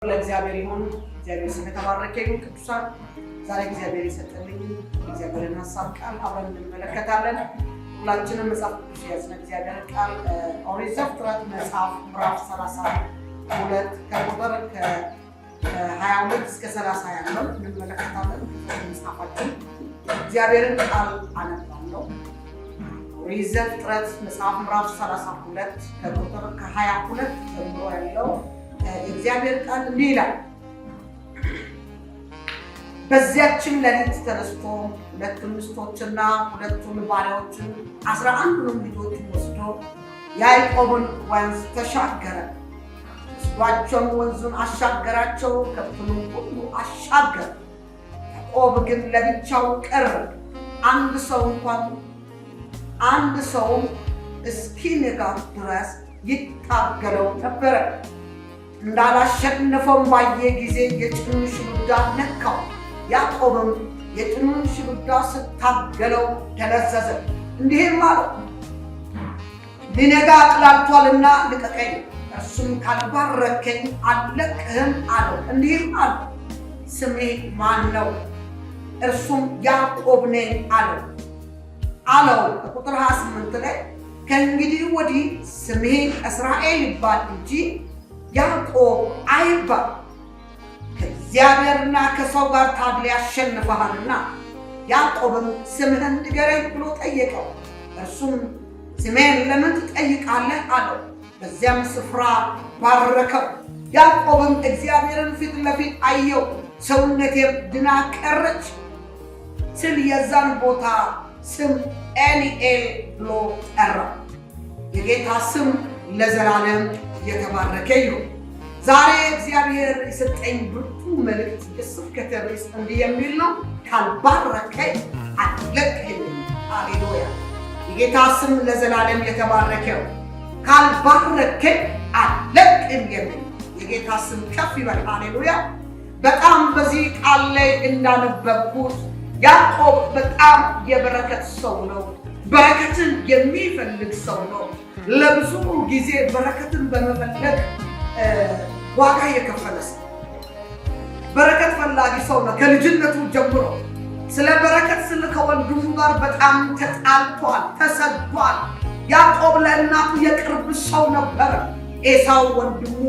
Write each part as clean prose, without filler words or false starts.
ለእግዚአብሔር ይሁን። እግዚአብሔር ስም የተባረከ ይሁን። ቅዱሳን ዛሬ እግዚአብሔር የሰጠልኝ እግዚአብሔርን ሐሳብ ቃል አብረን እንመለከታለን። ሁላችንም መጽሐፍ ቅዱስ ያዝነ እግዚአብሔር ቃል ኦሪት ዘፍጥረት መጽሐፍ ምዕራፍ 32 ከቁጥር 22 እስከ 30 ያለው እንመለከታለን። መጽሐፋችን እግዚአብሔርን ቃል አነባለሁ። ኦሪት ዘፍጥረት መጽሐፍ ምዕራፍ 32 ከቁጥር 22 ጀምሮ ያለው እግዚአብሔር ቃል እንዲህ ይላል። በዚያችም ሌሊት ተነስቶ ሁለቱን ሚስቶችና ሁለቱን ባሪያዎችን 11ዱንም ልጆቹን ወስዶ ያዕቆብን ወንዝ ተሻገረ። ወስዷቸውም ወንዙን አሻገራቸው፣ ከብቱንም ሁሉ አሻገረ። ያዕቆብ ግን ለብቻው ቀረ፣ አንድ ሰውም እስኪነጋ ድረስ ይታገለው ነበረ። እንዳላሸነፈው ባየ ጊዜ የጭኑን ሽሉዳ ነካው። ያዕቆብም የጭኑን ሽሉዳ ስታገለው ደነዘዘ፣ እንዲህም አለው፣ ሊነጋ አቅላልቷልና ልቀቀኝ፣ እርሱም ካልባረከኝ አልለቅህም አለው። እንዲህም አለው፣ ስሜ ማን ነው? እርሱም ያዕቆብ ነኝ አለው። ቁጥር 28 ላይ ከእንግዲህ ወዲህ ስሜ እስራኤል ይባል እንጂ ያዕቆብ አይባል፣ ከእግዚአብሔርና ከሰው ጋር ታግለህ ያሸንፈሃልና። ያዕቆብም ስምህን ንገረኝ ብሎ ጠየቀው። እርሱም ስሜን ለምን ትጠይቃለህ አለው። በዚያም ስፍራ ባረከው። ያዕቆብም እግዚአብሔርን ፊት ለፊት አየው፣ ሰውነቴም ድና ቀረች ስል የዛን ቦታ ስም ኤሊኤል ብሎ ጠራ። የጌታ ስም ለዘላለም የተባረከ ይሁን። ዛሬ እግዚአብሔር የሰጠኝ ብርቱ መልእክት የስብከተ ርዕስ እንዲህ የሚል ነው፣ ካልባረከኝ አልለቅህም። ሃሌሉያ! የጌታ ስም ለዘላለም የተባረከ ነው። ካልባረከኝ አልለቅህም የሚል የጌታ ስም ከፍ ይበል። ሃሌሉያ! በጣም በዚህ ቃል ላይ እንዳነበብኩት ያዕቆብ በጣም የበረከት ሰው ነው። በረከትን የሚፈልግ ሰው ነው። ለብዙ ጊዜ በረከትን በመፈለግ ዋጋ የከፈለ ሰው፣ በረከት ፈላጊ ሰው ነው። ከልጅነቱ ጀምሮ ስለ በረከት ስል ከወንድሙ ጋር በጣም ተጣልቷል፣ ተሰዷል። ያዕቆብ ለእናቱ የቅርብ ሰው ነበረ። ኤሳው ወንድሙ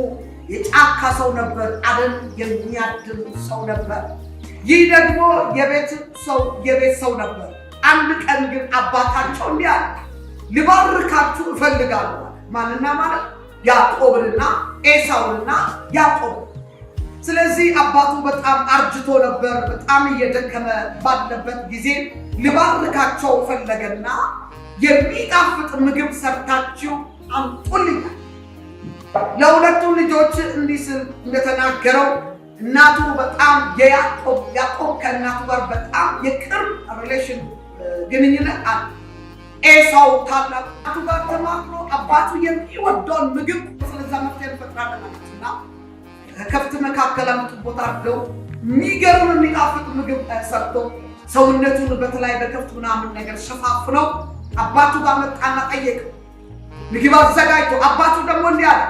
የጫካ ሰው ነበር፣ አደን የሚያድን ሰው ነበር። ይህ ደግሞ የቤት ሰው ነበር። አንድ ቀን ግን አባታቸው እንዲህ አለ፣ ልባርካችሁ እፈልጋለሁ። ማንና ማለት? ያዕቆብንና ኤሳውንና ያዕቆብ። ስለዚህ አባቱ በጣም አርጅቶ ነበር። በጣም እየደከመ ባለበት ጊዜ ልባርካቸው ፈለገና የሚጣፍጥ ምግብ ሰርታችሁ አምጡልኛል። ለሁለቱ ልጆች እንዲህ ስል እንደተናገረው እናቱ በጣም ያዕቆብ ከእናቱ ጋር በጣም የቅርብ ሪሌሽን ግንኙነት አለ። ኤሳው ታላቁ ጋር ተማክሮ አባቱ የሚወደውን ምግብ ስለዛ መፍትሄ ፈጥራለና ከከብት መካከል ቦታ አድርገው የሚገርም የሚጣፍጥ ምግብ ሰርቶ ሰውነቱን በተለይ በከብት ምናምን ነገር ሸፋፍነው አባቱ ጋር መጣና ጠየቀ። ምግብ አዘጋጅቶ አባቱ ደግሞ እንዲህ አለ፣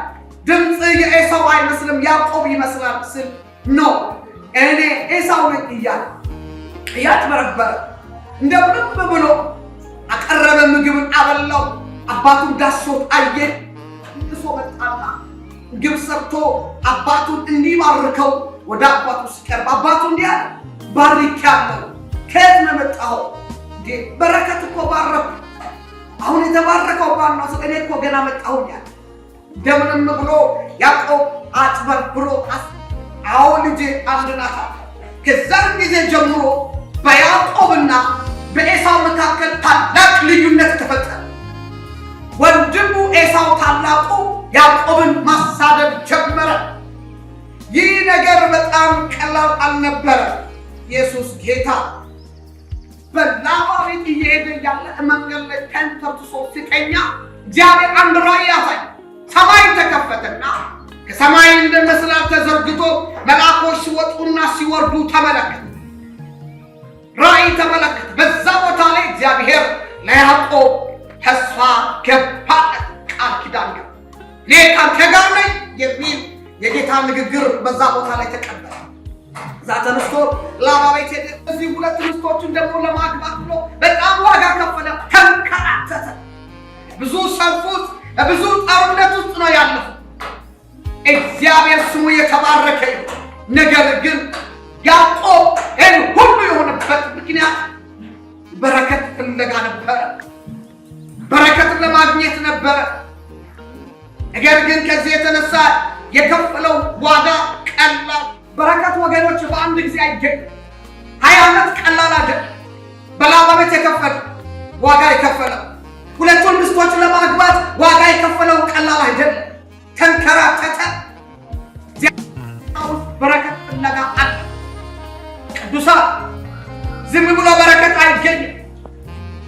ድምፅ የኤሳው አይመስልም ያዕቆብ ይመስላል ስል ነው እኔ ኤሳው ነኝ እያጭበረበረ እንደምንም ብሎ አቀረበ። ምግብን አበላው። አባቱን ዳሶት አየ። እንሶ መጣና ምግብ ሰርቶ አባቱን እንዲባርከው ወደ አባቱ ሲቀርብ አባቱ እንዲህ አለ፣ ባርኬያለሁ። ከየት ነው የመጣኸው? በረከት እኮ ባረኩ። አሁን የተባረከው ማነው? እኔ እኮ ገና መጣሁኝ አለ። እንደምንም ብሎ ያዕቆብ አጭበርብሮ አዎ ልጄ አንድ ናት። ከዛን ጊዜ ጀምሮ በያዕቆብና በኤሳው መካከል ታላቅ ልዩነት ተፈጠረ። ወንድሙ ኤሳው ታላቁ ያዕቆብን ማሳደብ ጀመረ። ይህ ነገር በጣም ቀላል አልነበረ። ኢየሱስ ጌታ በላባ ቤት እየሄደ ያለ መንገድ ላይ ተንተርሶ ሲተኛ እግዚአብሔር አንድ ራእይ ያሳይ። ሰማይ ተከፈተና ከሰማይ እንደ መሰላል ተዘርግቶ መልአኮች ሲወጡና ሲወርዱ ተመለከተ። ራእይ ተመለከተ። በዛ ቦታ ላይ እግዚአብሔር ለያዕቆብ ተስፋ ገባለት፣ ቃል ኪዳን ገባ። እኔ ካንተ ጋር ነኝ የሚል የጌታ ንግግር በዛ ቦታ ላይ ተቀበለ። እዛ ተነስቶ ላባ ቤት ሄደ። እዚህ ሁለት ሚስቶችን ደግሞ ለማግባት ብሎ በጣም ዋጋ ከፈለ፣ ተንከራተተ። ብዙ ሰልፍ ውስጥ ብዙ ጦርነት ውስጥ ነው ያለፈው። እግዚአብሔር ስሙ የተባረከ ይሁን። ነገር ግን ያዕቆብ ይህን ሁሉ የሆነበት ምክንያት በረከት ፍለጋ ነበረ፣ በረከትን ለማግኘት ነበረ። ነገር ግን ከዚህ የተነሳ የከፈለው ዋጋ ቀላል። በረከት ወገኖች በአንድ ጊዜ አይገኝም። 20 ዓመት ቀላል አይደለም። በላባ ቤት የከፈለ ዋጋ የከፈለው ሁለቱን ሚስቶች ለማግባት ዋጋ የከፈለው ቀላል አይደለም። ተንከራተተ። በረከት ፍለጋ አለ። ቅዱሳን ዝም ብሎ በረከት አይገኝም።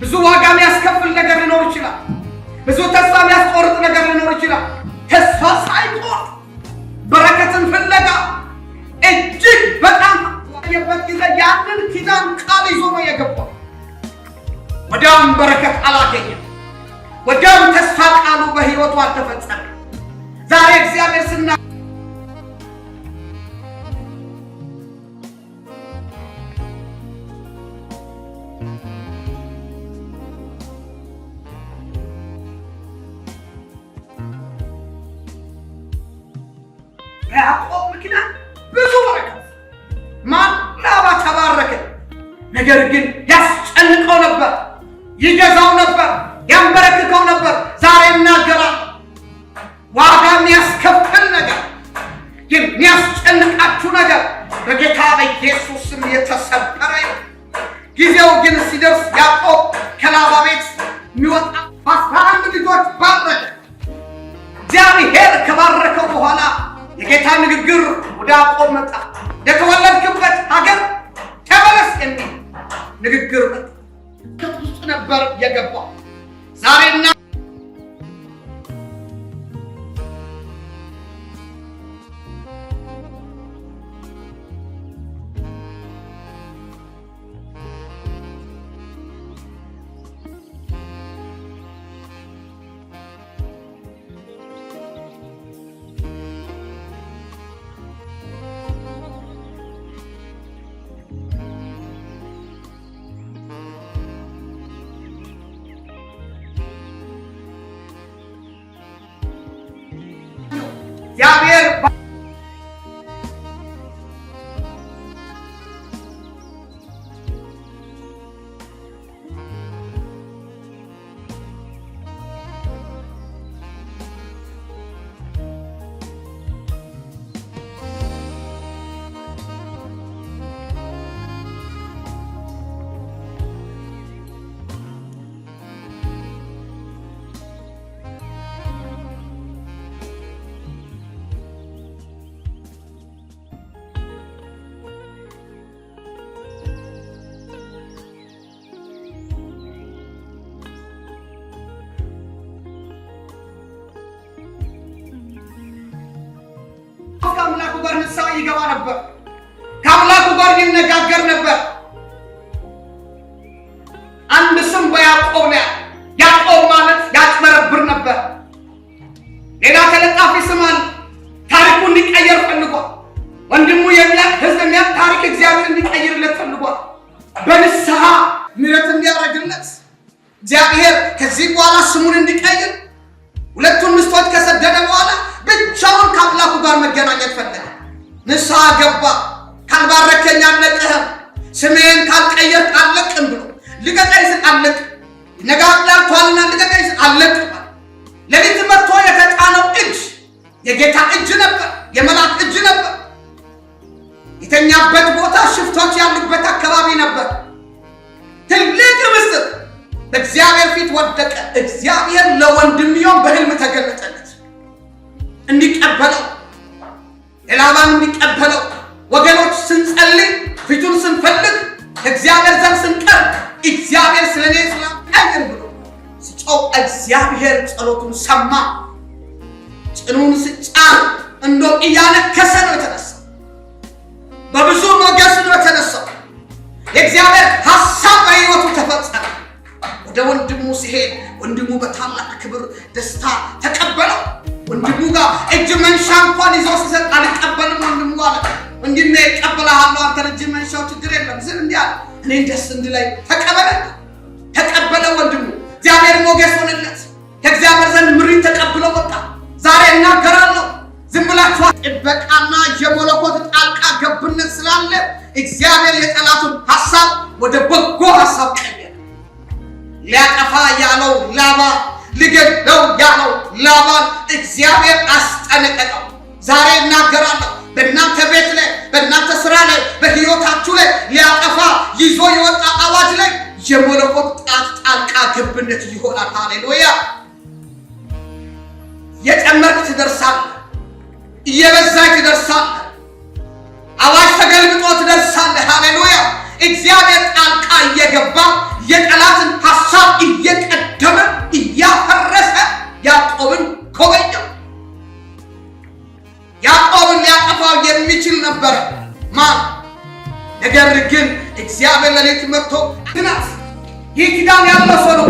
ብዙ ዋጋ የሚያስከፍል ነገር ሊኖር ይችላል። ብዙ ተስፋ የሚያስቆርጥ ነገር ሊኖር ይችላል። ተስፋ ሳይቆርጥ በረከትን ፍለጋ እጅግ በጣም የበት ጊዜ ያንን ኪዳን ቃል ይዞ ነው የገባው። ወዲያውም በረከት አላገኘም። ወዲያውም ተስፋ ቃሉ በሕይወቱ አልተፈጸመ። ዛሬ እግዚአብሔር ስና ያዕቆብ ምክንያት ብዙ በረከት ማን ላባ ተባረከ። ነገር ግን ያስጨንቀው ነበር፣ ይገዛው ነበር፣ ያንበረክከው ነበር። ዛሬ እናገራለሁ፣ ዋጋ የሚያስከፍል ነገር፣ የሚያስጨንቃችሁ ነገር በጌታ በኢየሱስ ስም የተሰበረ ይሁን። ጊዜው ግን ሲደርስ ያዕቆብ ከላባ ቤት የሚወጣ 11 ልጆች ባረከ። እግዚአብሔር ከባረከው በኋላ የጌታ ንግግር ወደ ያዕቆብ መጣ። የተወለድክበት ሀገር ተመለስ የሚል ንግግር መጣ። ውስጥ ነበር የገባው። ዛሬና እግዚአብሔር ከአምላኩ ጋር ንስሐ ይገባ ነበር። ከአምላኩ ጋር ይነጋገር ነበር። አንድ ስም በያዕቆብ ላይ ያዕቆብ ማለት ያጭበረብር ነበር። ሌላ ተለጣፊ ስም አለ። ታሪኩ እንዲቀየር ፈልጓል። ወንድሙ የሚያውቅ ሕዝብ የሚያውቅ ታሪክ እግዚአብሔር እንዲቀይርለት ፈልጓል። በንስሐ ምሕረት እንዲያደርግለት እግዚአብሔር ከዚህ በኋላ ስሙን እንዲቀይር ሁለቱን ሚስቶች ከሰደደ በኋላ ብቻውን ከአምላኩ ጋር መገናኘት ፈለገ። ንስሐ ገባ። ካልባረከኝ አልለቅህም፣ ስሜን ካልቀየርክ አልለቅም ብሎ ልቀቀኝ ስል አልለቅም፣ ነጋግላቷልና ልቀቀኝ ስል አልለቅም። ሌሊት መጥቶ የተጫነው እጅ የጌታ እጅ ነበር፣ የመላክ እጅ ነበር። የተኛበት ቦታ ሽፍቶች ያሉበት አካባቢ ነበር። ትልቅ ምስጢር በእግዚአብሔር ፊት ወደቀ። እግዚአብሔር ለወንድምየው በሕልም ተገለጠለት እንዲቀበለው፣ የላባን እንዲቀበለው። ወገኖች ስንጸልይ ፊቱን ስንፈልግ እግዚአብሔር ዘንድ ስንቀርብ እግዚአብሔር ስለኔ ስላቀይር ብሎ ሲጮህ እግዚአብሔር ጸሎቱን ሰማ። ጭኑን ስጫን እንዶ እያነከሰ ነው የተነሳው። በብዙ ሞገስ ነው የተነሳው። የእግዚአብሔር ሐሳብ በሕይወቱ ተፈጸመ። ወደ ወንድሙ ሲሄድ ወንድሙ በታላቅ ክብር ደስታ ተቀበለው። ወንድሙ ጋር እጅ መንሻ እንኳን ይዞ ሲሰጥ ወንድሜ እቀበልሃለሁ አንተ ልጅ መንሻው ችግር የለም ዝም እንዲያል እኔ ደስ እንድላይ ተቀበለ ወንድሙ እግዚአብሔር ሞገስ ሆነለት ከእግዚአብሔር ዘንድ ምሪት ተቀብሎ ወጣ ዛሬ እናገራለሁ ዝም ብላችሁ ጥበቃና የመለኮት ጣልቃ ገብነት ስላለ እግዚአብሔር የጠላቱን ሐሳብ ወደ በጎ ሐሳብ ቀየረ ሊያጠፋ ያለው ላባ ሊገድለው ያለው ላባን እግዚአብሔር አስጠነቀቀው ዛሬ እናገራለሁ በእናንተ ቤት ላይ በእናንተ ስራ ላይ በህይወታችሁ ላይ ሊያጠፋ ይዞ የወጣ አዋጅ ላይ የመለኮት ጣልቃ ገብነት ይሆናል ሃሌሉያ የጨመርክ ትደርሳለህ እየበዛህ ትደርሳለህ አዋጅ ተገልብጦ ትደርሳለህ ሃሌሉያ እግዚአብሔር ጣልቃ እየገባ የጠላትን ሐሳብ እየቀደመ እያፈረሰ ያዕቆብን ጎበኘው ያዕቆብን ሊያጠፋው የሚችል ነበር ማን ነገር ግን እግዚአብሔር ለሌት መጥቶ ግናት ይህ ኪዳን ያለው ሰው ነው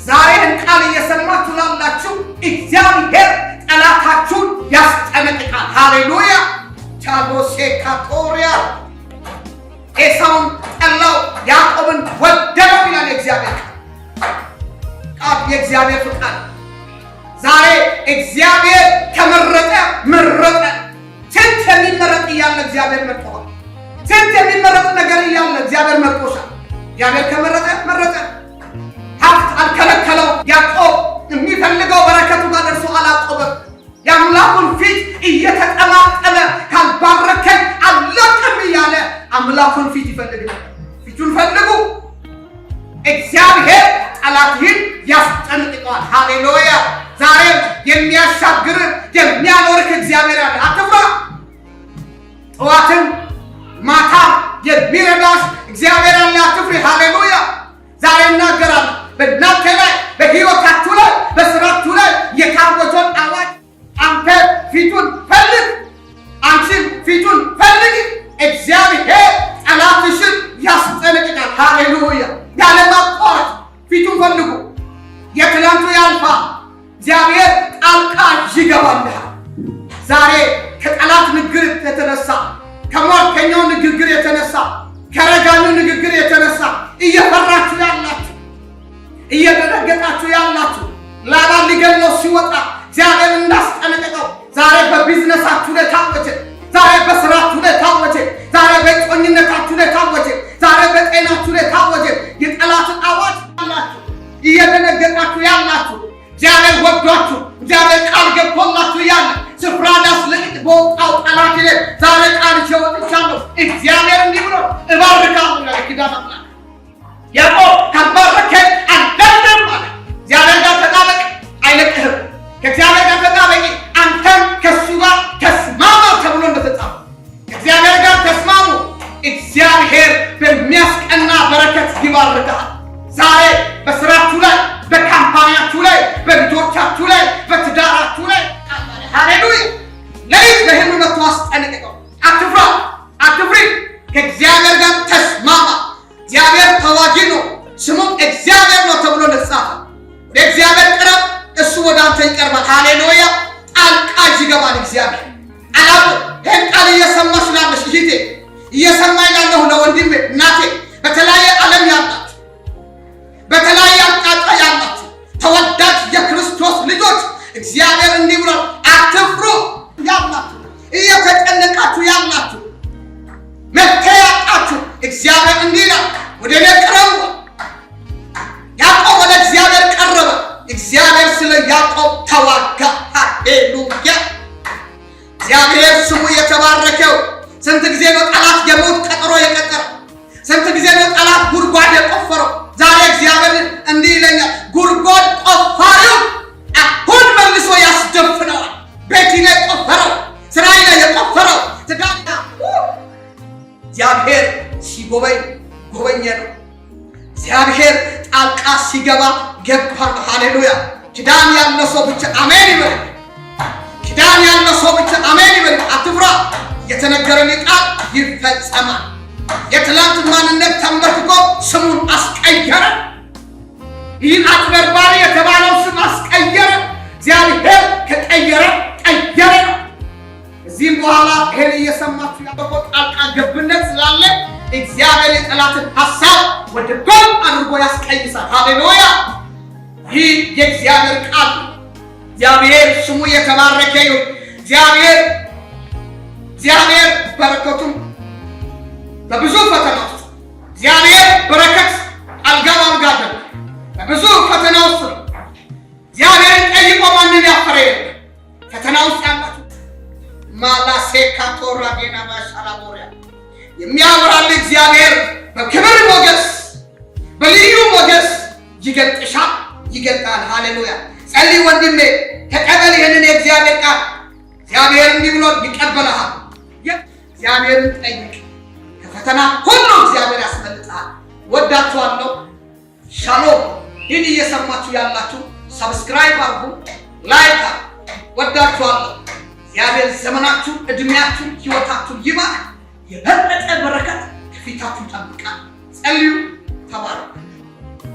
ዛሬን ቃል እየሰማችሁ ላላችሁ እግዚአብሔር ጠላታችሁን ያስጠነቅቃል ሃሌሉያ ቻሎሴ ካቶሪያ ኤሳውን ጠላው ያዕቆብን ወደደው ይላል እግዚአብሔር ቃል የእግዚአብሔር ፍቃድ ዛሬ እግዚአብሔር ተመረጠ ስንት የሚመረጥ እያለ እግዚአብሔር መጥቷል ስንት የሚመረጥ ነገር እያለ እግዚአብሔር መጥቶሻል እግዚአብሔር ከመረጠ ሀብት አልከለከለው ያዕቆብ የሚፈልገው በረከቱ ጋር ደርሶ አላቆበም የአምላኩን ፊት እየተጠማጠመ ካልባረከኝ አለቅም እያለ አምላኩን ፊት ይፈልግ ነበር ፊቱን ፈልጉ እግዚአብሔር ጠላትህን ያስጠነቅቀዋል ሃሌሉያ ዛሬ የሚያሻግር የሚያኖርክ እግዚአብሔር አለ አትፍራ ጠዋትም ማታ የሚረዳሽ እግዚአብሔር አለ አትፍሪ ሃሌሉያ ዛሬ እናገራለሁ በእናንተ ላይ በህይወታችሁ ላይ በስራችሁ ላይ የታወጀውን አዋጅ አንተ ፊቱን ፈልግ አንቺን ፊቱን ፈልግ እግዚአብሔር ጠላትሽን ያስጠነቅቃል ሃሌሉያ ያለ ማቋረጥ ፊቱን ፈልጉ የትላንቱ ያልፋል እግዚአብሔር ጣልቃ ይገባል ዛሬ ከጠላት ንግግር የተነሳ ከሟርተኛው ንግግር የተነሳ ከረጋኙ ንግግር የተነሳ እየፈራችሁ ያላችሁ እየደነገጣችሁ ያላችሁ ላባ ሊገለው ሲወጣ እግዚአብሔር እንዳስጠነቀቀው ዛሬ በቢዝነሳችሁ ላይ ታወጀ ዛሬ በስራችሁ ላይ ታወጀ ዛሬ በጮኝነታችሁ ላይ ታወጀ ዛሬ በጤናችሁ ላይ ታወጀ የጠላትን አዋጅ አላችሁ እየደነገጣችሁ ያላችሁ እግዚአብሔር ወዷችሁ እግዚአብሔር ቃል ገብቶላችሁ ያለ ስፍራ ዳስለቅት በወጣው ጠላት ላይ ዛሬ ቃል ይወጥቻለሁ እግዚአብሔር እንዲህ ብሎ እባርካለሁ ለኪዳን አምላክ ያዕቆብ ከባረከኝ አንተም ማለት እግዚአብሔር ጋር ተጣበቅ አይለቅህም ከእግዚአብሔር ጋር ተጣበቂ አንተም ከሱ ጋር ተስማማ ተብሎ እንደተጻፈ ከእግዚአብሔር ጋር ተስማሙ እግዚአብሔር በሚያስቀና በረከት ይባርካል ዛሬ በስራችሁ ላይ በካምፓኒያችሁ ላይ በልጆቻችሁ ላይ በትዳራችሁ ላይ ሃሌሉያ ለይት ለህኑ መጥቶ አስጠነቀቀው አትፍሪ ከእግዚአብሔር ጋር ተስማማ እግዚአብሔር ተዋጊ ነው ስሙም እግዚአብሔር ነው ተብሎ እንደተጻፈ ወደ እግዚአብሔር ቅረብ እሱ ወደ አንተ ይቀርባል ሃሌሉያ ጣልቃ ይገባል እግዚአብሔር አላው ይህን ቃል እየሰማሽ ላለሽ እህቴ እየሰማኝ ላለሁ ለወንድሜ እናቴ በተለያየ ዓለም ያላችሁ በተለያየ አቅጣጫ ያላችሁ ተወዳጅ የክርስቶስ ልጆች እግዚአብሔር እንዲህ ብሏል አትፍሩ ያላችሁ እየተጨነቃችሁ ያላችሁ መፍትሄ ያጣችሁ እግዚአብሔር እንዲህ ይላል ወደ እኔ ቅረቡ ያዕቆብ ወደ እግዚአብሔር ቀረበ እግዚአብሔር ስለ ያዕቆብ ተዋጋ ሃሌሉያ እግዚአብሔር ስሙ የተባረከው ስንት ጊዜ ነው ጠላት የሞት ቀጠሮ የቀጠረው ስንት ጊዜ ነው ጠላት ጉድጓድ የቆፈረው ዛሬ እግዚአብሔር እንዲህ ይለኛል ጉድጓድ ቆፋሪው አሁን መልሶ ያስደፍነዋል ቤት ላይ ቆፈረው ስራ ላይ የቆፈረው ትዳና እግዚአብሔር ሲጎበኝ ጎበኘ ነው እግዚአብሔር ጣልቃ ሲገባ ገባ ሃሌሉያ ኪዳን ያለው ሰው ብቻ አሜን ይበል ኪዳን ያለው ሰው ብቻ አሜን ይበል አትፍራ የተነገረን ቃል ይፈጸማል የትላንት ማንነት ተንበርክኮ ስሙን አስቀየረ ይህን አጭበርባሪ የተባለው ስም አስቀየረ እግዚአብሔር ከቀየረ እዚህም በኋላ ይሄን እየሰማችሁ ያለው እግዚአብሔር የጠላትን ሐሳብ ወደ ጎን አድርጎ ያስቀይሳል። ሃሌሉያ! ይህ የእግዚአብሔር ቃል እግዚአብሔር ስሙ የተባረከ ይሁን። እግዚአብሔር በረከቱን በብዙ ፈተና ውስጥ እግዚአብሔር በረከት አልጋ በአልጋ አይደለም። በብዙ ፈተና ውስጥ ነው። እግዚአብሔርን ጠይቆ ማንም ያፈረ የለም። ፈተና ውስጥ ያላችሁ ማላሴካቶራ ጌና ባሻላቦሪያ የሚያወራል እግዚአብሔር በክብር ሞገስ በልዩ ሞገስ ይገልጥሻል፣ ይገልጣል። ሃሌሉያ! ጸልይ ወንድሜ፣ ተቀበል ይህንን የእግዚአብሔር ቃል። እግዚአብሔር እንዲህ ብሎ ይቀበልሃል። እግዚአብሔርን ጠይቅ፣ ከፈተና ሁሉ እግዚአብሔር ያስመልጥሃል። ወዳችኋለሁ። ሻሎም። ይህን እየሰማችሁ ያላችሁ ሰብስክራይብ አድርጉ፣ ላይክ አድርጉ። ወዳችኋለሁ። እግዚአብሔር ዘመናችሁ፣ እድሜያችሁ፣ ህይወታችሁ ይባርክ። የበለጠ በረከት ከፊታችሁ ይጠብቃል። ጸልዩ።